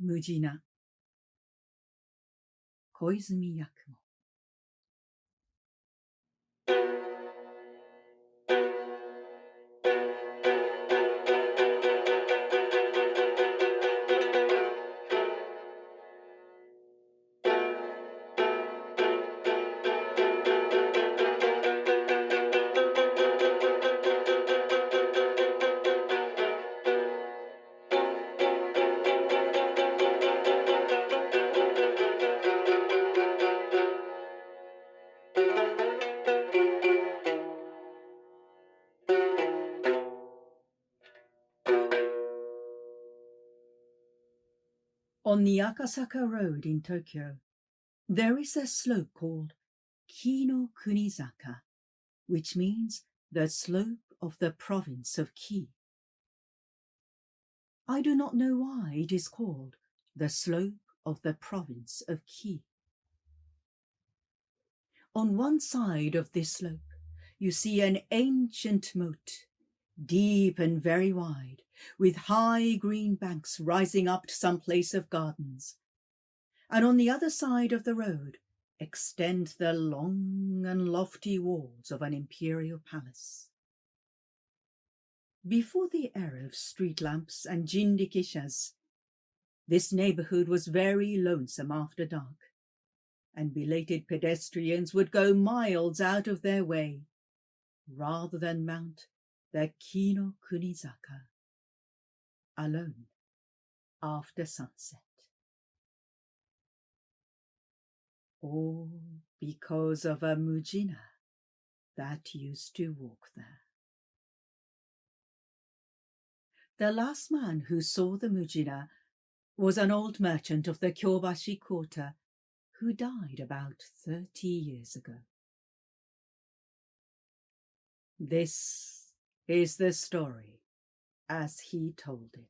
MUJINA 小泉八雲。On the Akasaka Road in Tokyo, there is a slope called Kinokuni-zaka, which means the slope of the province of Ki. I do not know why it is called the slope of the province of Ki. On one side of this slope, you see an ancient moat, deep and very wide, with high green banks rising up to some place of gardens. And on the other side of the road extend the long and lofty walls of an imperial palace. Before the era of street lamps and jinrikishas, this neighborhood was very lonesome after dark, and belated pedestrians would go miles out of their way rather than mount the Kinokuni-zaka alone after sunset. All because of a MUJINA that used to walk there. The last man who saw the MUJINA was an old merchant of the Kyobashi quarter who died about 30 years ago. This is the story as he told it.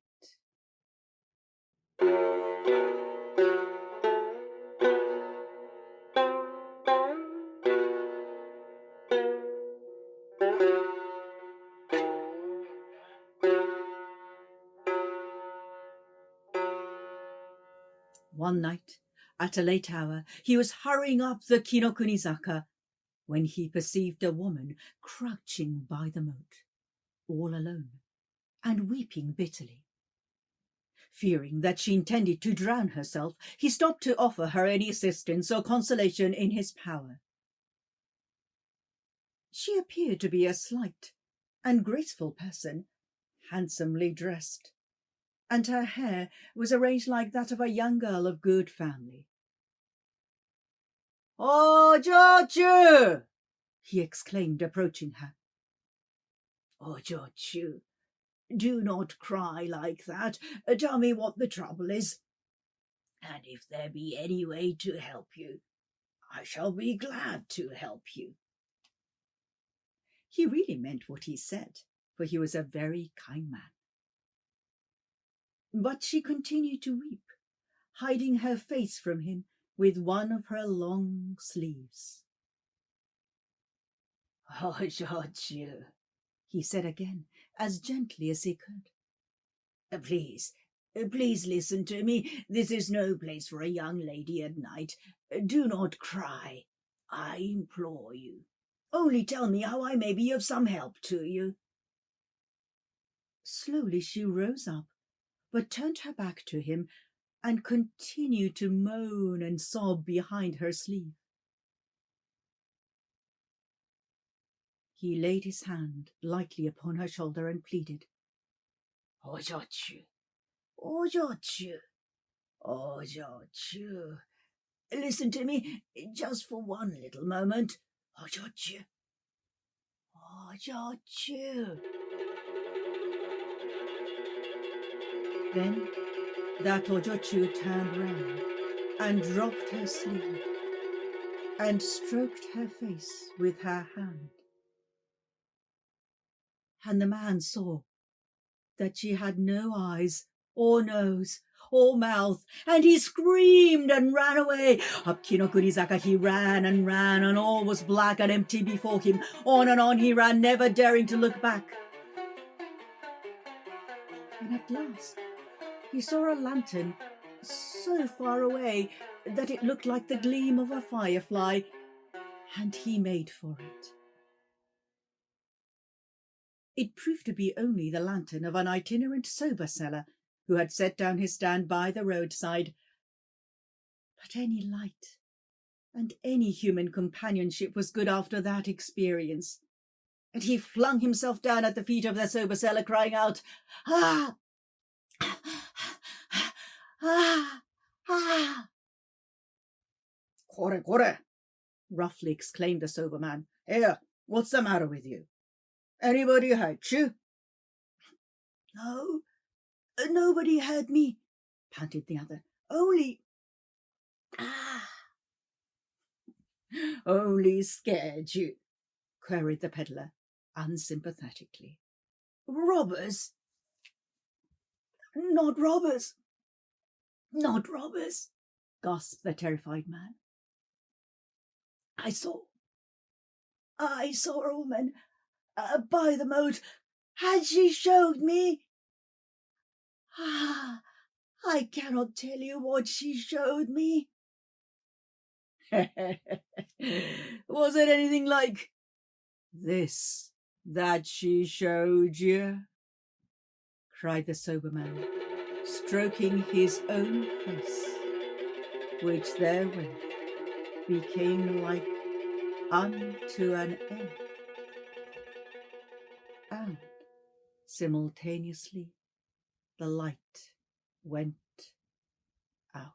One night, at a late hour, he was hurrying up the Kinokuni-zaka when he perceived a woman crouching by the moat, all alone, and weeping bitterly. Fearing that she intended to drown herself, he stopped to offer her any assistance or consolation in his power. She appeared to be a slight and graceful person, handsomely dressed, and her hair was arranged like that of a young girl of good family. "Oh, Jochu!" he exclaimed, approaching her. "Oh, Jochu, do not cry like that. Tell me what the trouble is, and if there be any way to help you, I shall be glad to help you." He really meant what he said, for he was a very kind man. But she continued to weep, hiding her face from him with one of her long sleeves. "Oh, Jochu," he said again, as gently as he could. Please listen to me. This is no place for a young lady at night. Do not cry, I implore you. Only tell me how I may be of some help to you." Slowly she rose up, but turned her back to him and continued to moan and sob behind her sleeve. He laid his hand lightly upon her shoulder and pleaded, "Oh, Jochu, oh, Jochu, oh, Jochu. Listen to me just for one little moment. Oh, Jochu, oh, Jochu." Then that Ojochu turned round and dropped her sleeve and stroked her face with her hand. And the man saw that she had no eyes or nose or mouth, and he screamed and ran away. Up Kinokuni-zaka he ran, and all was black and empty before him. On he ran, never daring to look back. And at last he saw a lantern so far away that it looked like the gleam of a firefly, and he made for it. It proved to be only the lantern of an itinerant soba seller who had set down his stand by the roadside. But any light and any human companionship was good after that experience, and he flung himself down at the feet of the soba seller, crying out, "Ah! Ah! Ah!" "Kore, kore!" roughly exclaimed the sober man. "Here, what's the matter with you? Anybody hurt you?" "No, nobody hurt me," panted the other. "Only... "Only scared you?" queried the peddler, unsympathetically. "Robbers?" "Not robbers, not robbers," gasped the terrified man. I saw a woman by the moat, and she showed me. I cannot tell you what she showed me." "Was it anything like this that she showed you?" cried the sober man, stroking his own face, which therewith became like unto an egg, and simultaneously the light went out.